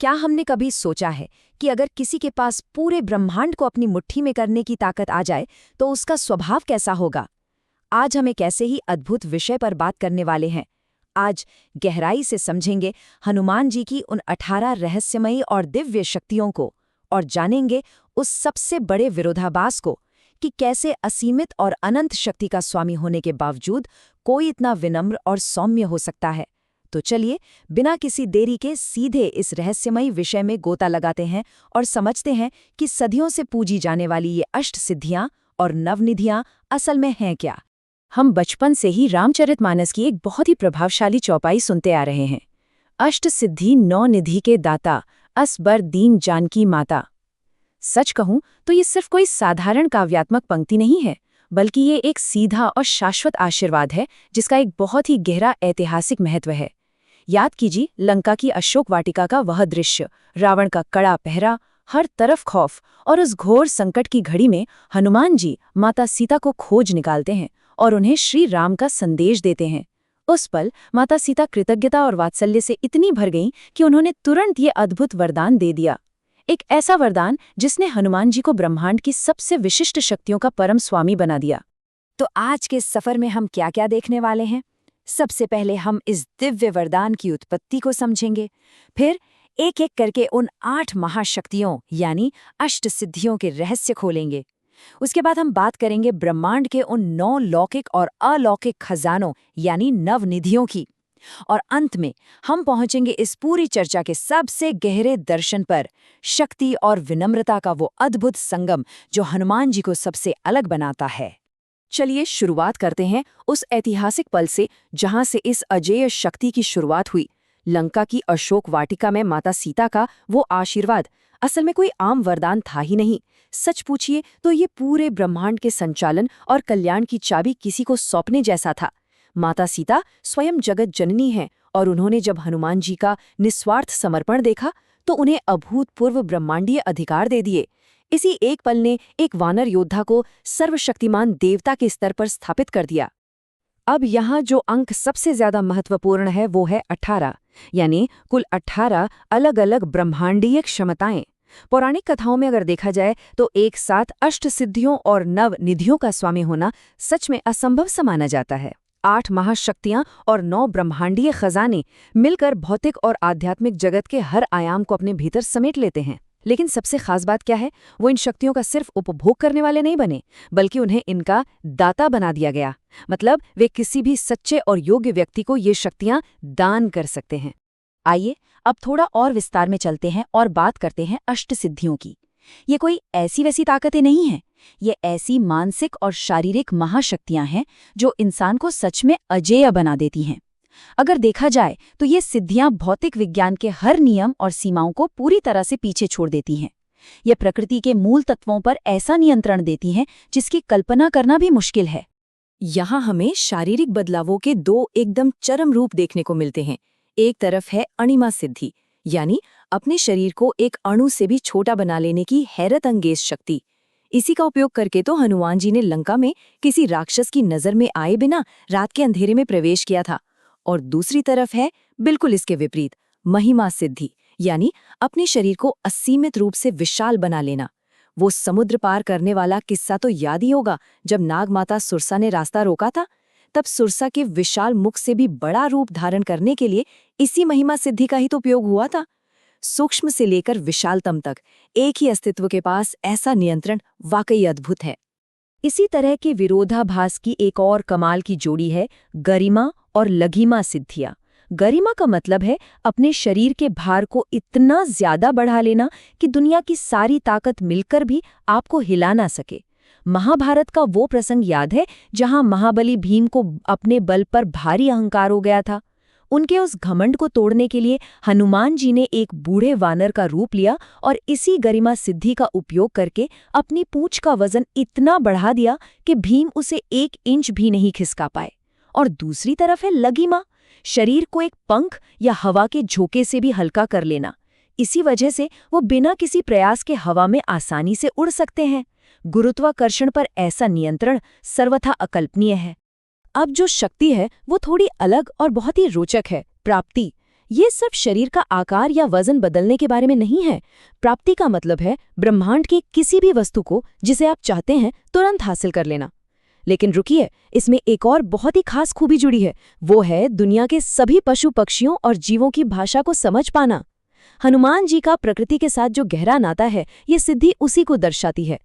क्या हमने कभी सोचा है कि अगर किसी के पास पूरे ब्रह्मांड को अपनी मुट्ठी में करने की ताकत आ जाए तो उसका स्वभाव कैसा होगा? आज हम एक ऐसे ही अद्भुत विषय पर बात करने वाले हैं। आज गहराई से समझेंगे हनुमान जी की उन 18 रहस्यमयी और दिव्य शक्तियों को और जानेंगे उस सबसे बड़े विरोधाभास को कि कैसे असीमित और अनंत शक्ति का स्वामी होने के बावजूद कोई इतना विनम्र और सौम्य हो सकता है। तो चलिए बिना किसी देरी के सीधे इस रहस्यमयी विषय में गोता लगाते हैं और समझते हैं कि सदियों से पूजी जाने वाली ये अष्ट सिद्धियां और नवनिधियां असल में हैं क्या। हम बचपन से ही रामचरितमानस की एक बहुत ही प्रभावशाली चौपाई सुनते आ रहे हैं। अष्ट सिद्धि 9 निधि के दाता, असबर दीन जानकी माता। सच कहूं तो ये सिर्फ कोई साधारण काव्यात्मक पंक्ति नहीं है, बल्कि ये एक सीधा और शाश्वत आशीर्वाद है जिसका एक बहुत ही गहरा ऐतिहासिक महत्व है। याद कीजिए लंका की अशोक वाटिका का वह दृश्य, रावण का कड़ा पहरा, हर तरफ खौफ, और उस घोर संकट की घड़ी में हनुमान जी माता सीता को खोज निकालते हैं और उन्हें श्री राम का संदेश देते हैं। उस पल माता सीता कृतज्ञता और वात्सल्य से इतनी भर गईं कि उन्होंने तुरंत ये अद्भुत वरदान दे दिया। एक ऐसा वरदान जिसने हनुमान जी को ब्रह्मांड की सबसे विशिष्ट शक्तियों का परम स्वामी बना दिया। तो आज के सफर में हम क्या क्या देखने वाले हैं? सबसे पहले हम इस दिव्य वरदान की उत्पत्ति को समझेंगे, फिर एक एक करके उन 8 महाशक्तियों यानी अष्ट सिद्धियों के रहस्य खोलेंगे। उसके बाद हम बात करेंगे ब्रह्मांड के उन 9 लौकिक और अलौकिक खजानों यानी नवनिधियों की, और अंत में हम पहुंचेंगे इस पूरी चर्चा के सबसे गहरे दर्शन पर, शक्ति और विनम्रता का वो अद्भुत संगम जो हनुमान जी को सबसे अलग बनाता है। चलिए शुरुआत करते हैं उस ऐतिहासिक पल से जहां से इस अजेय शक्ति की शुरुआत हुई। लंका की अशोक वाटिका में माता सीता का वो आशीर्वाद असल में कोई आम वरदान था ही नहीं। सच पूछिए तो ये पूरे ब्रह्मांड के संचालन और कल्याण की चाबी किसी को सौंपने जैसा था। माता सीता स्वयं जगत जननी हैं और उन्होंने जब हनुमान जी का निस्वार्थ समर्पण देखा तो उन्हें अभूतपूर्व ब्रह्मांडीय अधिकार दे दिए। इसी एक पल ने एक वानर योद्धा को सर्वशक्तिमान देवता के स्तर पर स्थापित कर दिया। अब यहाँ जो अंक सबसे ज्यादा महत्वपूर्ण है वो है 18, यानी कुल 18 अलग अलग ब्रह्मांडीय क्षमताएं। पौराणिक कथाओं में अगर देखा जाए तो एक साथ अष्ट सिद्धियों और नव निधियों का स्वामी होना सच में असंभव सा माना जाता है। 8 महाशक्तियां और 9 ब्रह्मांडीय खजाने मिलकर भौतिक और आध्यात्मिक जगत के हर आयाम को अपने भीतर समेट लेते हैं। लेकिन सबसे खास बात क्या है? वो इन शक्तियों का सिर्फ उपभोग करने वाले नहीं बने, बल्कि उन्हें इनका दाता बना दिया गया। मतलब वे किसी भी सच्चे और योग्य व्यक्ति को ये शक्तियां दान कर सकते हैं। आइए अब थोड़ा और विस्तार में चलते हैं और बात करते हैं अष्ट सिद्धियों की। ये कोई ऐसी वैसी ताकतें नहीं हैं, ये ऐसी मानसिक और शारीरिक महाशक्तियां हैं जो इंसान को सच में अजेय बना देती हैं। अगर देखा जाए तो ये सिद्धियां भौतिक विज्ञान के हर नियम और सीमाओं को पूरी तरह से पीछे छोड़ देती हैं। ये प्रकृति के मूल तत्वों पर ऐसा नियंत्रण देती हैं जिसकी कल्पना करना भी मुश्किल है। यहाँ हमें शारीरिक बदलावों के 2 एकदम चरम रूप देखने को मिलते हैं। एक तरफ है अणिमा सिद्धि, यानी अपने शरीर को एक अणु से भी छोटा बना लेने की हैरत अंगेज शक्ति। इसी का उपयोग करके तो हनुमान जी ने लंका में किसी राक्षस की नजर में आए बिना रात के अंधेरे में प्रवेश किया था। और दूसरी तरफ है बिल्कुल इसके विपरीत महिमा सिद्धि, यानी अपने शरीर को असीमित रूप से विशाल बना लेना। वो समुद्र पार करने वाला किस्सा तो याद ही होगा, जब नागमाता सुरसा ने रास्ता रोका था, तब सुरसा के विशाल मुख से भी बड़ा रूप धारण करने के लिए इसी महिमा सिद्धि का ही तो उपयोग हुआ था। सूक्ष्म से लेकर विशालतम तक एक ही अस्तित्व के पास ऐसा नियंत्रण वाकई अद्भुत है। इसी तरह के विरोधाभास की एक और कमाल की जोड़ी है गरिमा और लघिमा सिद्धियां। गरिमा का मतलब है अपने शरीर के भार को इतना ज्यादा बढ़ा लेना कि दुनिया की सारी ताकत मिलकर भी आपको हिला ना सके। महाभारत का वो प्रसंग याद है जहां महाबली भीम को अपने बल पर भारी अहंकार हो गया था। उनके उस घमंड को तोड़ने के लिए हनुमान जी ने एक बूढ़े वानर का रूप लिया और इसी गरिमा सिद्धि का उपयोग करके अपनी पूंछ का वजन इतना बढ़ा दिया कि भीम उसे 1 इंच भी नहीं खिसका पाए। और दूसरी तरफ है लघिमा, शरीर को एक पंख या हवा के झोंके से भी हल्का कर लेना। इसी वजह से वो बिना किसी प्रयास के हवा में आसानी से उड़ सकते हैं। गुरुत्वाकर्षण पर ऐसा नियंत्रण सर्वथा अकल्पनीय है। अब जो शक्ति है वो थोड़ी अलग और बहुत ही रोचक है, प्राप्ति। ये सब शरीर का आकार या वजन बदलने के बारे में नहीं है। प्राप्ति का मतलब है ब्रह्मांड की किसी भी वस्तु को जिसे आप चाहते हैं तुरंत हासिल कर लेना। लेकिन रुकिए, इसमें एक और बहुत ही खास खूबी जुड़ी है, वो है दुनिया के सभी पशु पक्षियों और जीवों की भाषा को समझ पाना। हनुमान जी का प्रकृति के साथ जो गहरा नाता है, ये सिद्धि उसी को दर्शाती है।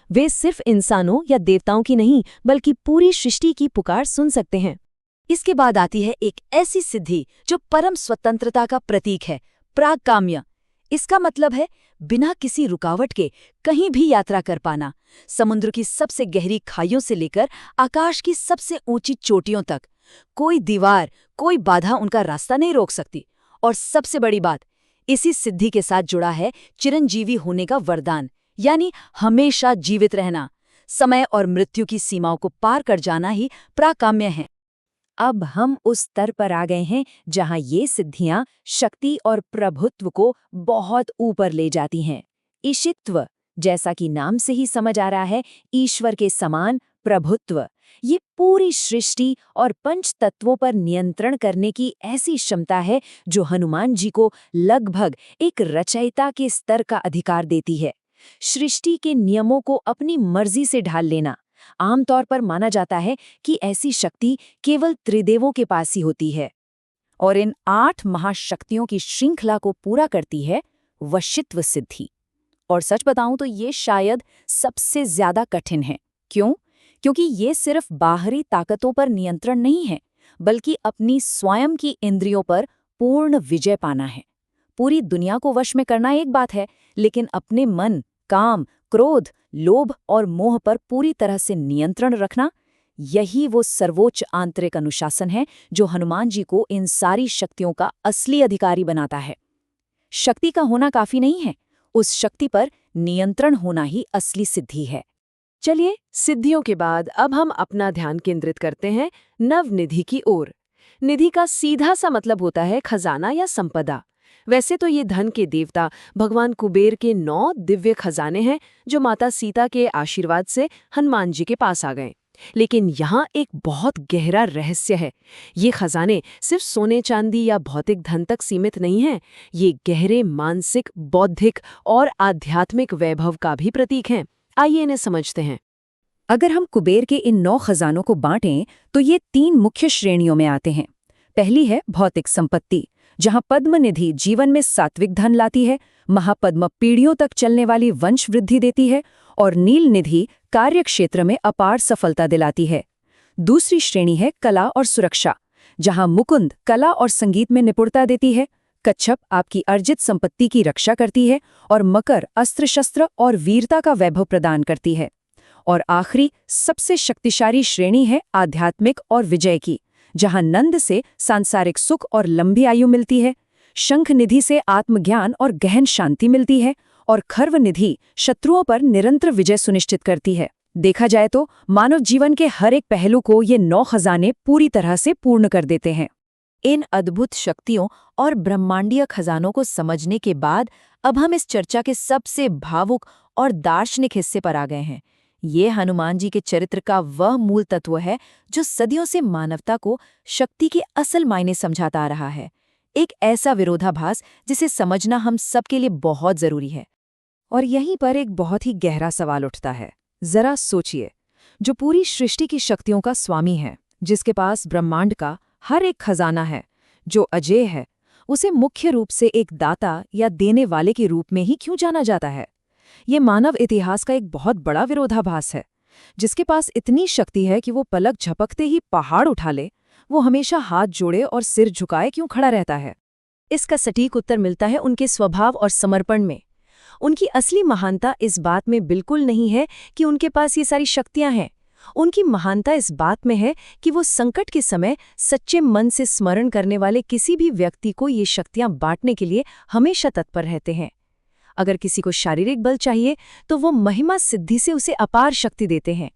वे सिर्फ इंसानों या देवताओं की नहीं, बल्कि पूरी सृष्टि की पुकार सुन सकते हैं। इसके बाद आती है एक ऐसी सिद्धि जो परम स्वतंत्रता का प्रतीक है, प्रागकाम्य। इसका मतलब है बिना किसी रुकावट के कहीं भी यात्रा कर पाना, समुद्र की सबसे गहरी खाइयों से लेकर आकाश की सबसे ऊंची चोटियों तक। कोई दीवार, कोई बाधा उनका रास्ता नहीं रोक सकती। और सबसे बड़ी बात, इसी सिद्धि के साथ जुड़ा है चिरंजीवी होने का वरदान, यानी हमेशा जीवित रहना। समय और मृत्यु की सीमाओं को पार कर जाना ही प्राकाम्य है। अब हम उस स्तर पर आ गए हैं जहां ये सिद्धियां शक्ति और प्रभुत्व को बहुत ऊपर ले जाती हैं। ईशित्व, जैसा कि नाम से ही समझ आ रहा है, ईश्वर के समान प्रभुत्व। ये पूरी सृष्टि और पंच तत्वों पर नियंत्रण करने की ऐसी क्षमता है जो हनुमान जी को लगभग एक रचयिता के स्तर का अधिकार देती है। सृष्टि के नियमों को अपनी मर्जी से ढाल लेना। आमतौर पर माना जाता है कि ऐसी शक्ति केवल त्रिदेवों के पास ही होती है, और इन 8 महाशक्तियों की श्रृंखला को पूरा करती है वशित्व सिद्धि। और सच बताऊं तो ये शायद सबसे ज्यादा कठिन है। क्यों? क्योंकि ये सिर्फ बाहरी ताकतों पर नियंत्रण नहीं है, बल्कि अपनी स्वयं की इंद्रियों पर पूर्ण विजय पाना है। पूरी दुनिया को वश में करना एक बात है, लेकिन अपने मन, काम, क्रोध, लोभ और मोह पर पूरी तरह से नियंत्रण रखना, यही वो सर्वोच्च आंतरिक अनुशासन है जो हनुमान जी को इन सारी शक्तियों का असली अधिकारी बनाता है। शक्ति का होना काफी नहीं है, उस शक्ति पर नियंत्रण होना ही असली सिद्धि है। चलिए, सिद्धियों के बाद अब हम अपना ध्यान केंद्रित करते हैं नवनिधि की ओर। निधि का सीधा सा मतलब होता है खजाना या संपदा। वैसे तो ये धन के देवता भगवान कुबेर के 9 दिव्य खजाने हैं जो माता सीता के आशीर्वाद से हनुमान जी के पास आ गए। लेकिन यहाँ एक बहुत गहरा रहस्य है। ये खजाने सिर्फ सोने चांदी या भौतिक धन तक सीमित नहीं हैं। ये गहरे मानसिक, बौद्धिक और आध्यात्मिक वैभव का भी प्रतीक हैं। आइए इन्हें समझते हैं। अगर हम कुबेर के इन 9 खजानों को बांटें तो ये 3 मुख्य श्रेणियों में आते हैं। पहली है भौतिक संपत्ति, जहां पद्मनिधि जीवन में सात्विक धन लाती है, महापद्म पीढ़ियों तक चलने वाली वंश वृद्धि देती है, और नीलनिधि कार्य क्षेत्र में अपार सफलता दिलाती है। दूसरी श्रेणी है कला और सुरक्षा, जहां मुकुंद कला और संगीत में निपुणता देती है, कच्छप आपकी अर्जित संपत्ति की रक्षा करती है, और मकर अस्त्र शस्त्र और वीरता का वैभव प्रदान करती है। और आखिरी सबसे शक्तिशाली श्रेणी है आध्यात्मिक और विजय की, जहां नंद से सांसारिक सुख और लंबी आयु मिलती है, शंख निधि से आत्मज्ञान और गहन शांति मिलती है, और खर्व निधि शत्रुओं पर निरंतर विजय सुनिश्चित करती है। देखा जाए तो मानव जीवन के हर एक पहलू को ये 9 खजाने पूरी तरह से पूर्ण कर देते हैं। इन अद्भुत शक्तियों और ब्रह्मांडीय खजानों को समझने के बाद अब हम इस चर्चा के सबसे भावुक और दार्शनिक हिस्से पर आ गए हैं। ये हनुमान जी के चरित्र का वह मूल तत्व है जो सदियों से मानवता को शक्ति के असल मायने समझाता आ रहा है। एक ऐसा विरोधाभास जिसे समझना हम सबके लिए बहुत जरूरी है। और यहीं पर एक बहुत ही गहरा सवाल उठता है। जरा सोचिए, जो पूरी सृष्टि की शक्तियों का स्वामी है, जिसके पास ब्रह्मांड का हर एक खजाना है, जो अजेय है, उसे मुख्य रूप से एक दाता या देने वाले के रूप में ही क्यों जाना जाता है? ये मानव इतिहास का एक बहुत बड़ा विरोधाभास है। जिसके पास इतनी शक्ति है कि वो पलक झपकते ही पहाड़ उठा ले, वो हमेशा हाथ जोड़े और सिर झुकाए क्यों खड़ा रहता है? इसका सटीक उत्तर मिलता है उनके स्वभाव और समर्पण में। उनकी असली महानता इस बात में बिल्कुल नहीं है कि उनके पास ये सारी शक्तियां हैं। उनकी महानता इस बात में है कि वो संकट के समय सच्चे मन से स्मरण करने वाले किसी भी व्यक्ति को ये शक्तियां बांटने के लिए हमेशा तत्पर रहते हैं। अगर किसी को शारीरिक बल चाहिए तो वो महिमा सिद्धि से उसे अपार शक्ति देते हैं।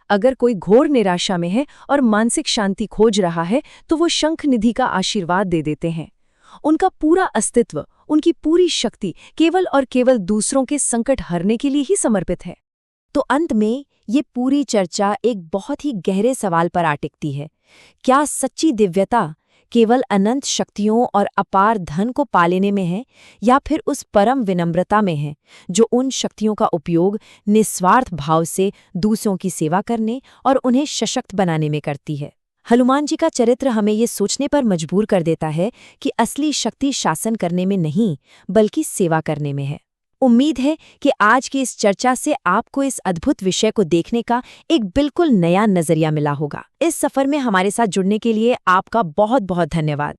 अगर कोई घोर निराशा में है और मानसिक शांति खोज रहा है तो वो शंख निधि का आशीर्वाद दे देते हैं। उनका पूरा अस्तित्व, उनकी पूरी शक्ति केवल और केवल दूसरों के संकट हरने के लिए ही समर्पित है। तो अंत में ये पूरी चर्चा एक बहुत ही गहरे सवाल पर आ टिकती है। क्या सच्ची दिव्यता, केवल अनंत शक्तियों और अपार धन को पा लेने में है, या फिर उस परम विनम्रता में है जो उन शक्तियों का उपयोग निस्वार्थ भाव से दूसरों की सेवा करने और उन्हें सशक्त बनाने में करती है। हनुमान जी का चरित्र हमें ये सोचने पर मजबूर कर देता है कि असली शक्ति शासन करने में नहीं, बल्कि सेवा करने में है। उम्मीद है कि आज की इस चर्चा से आपको इस अद्भुत विषय को देखने का एक बिल्कुल नया नजरिया मिला होगा। इस सफर में हमारे साथ जुड़ने के लिए आपका बहुत बहुत धन्यवाद।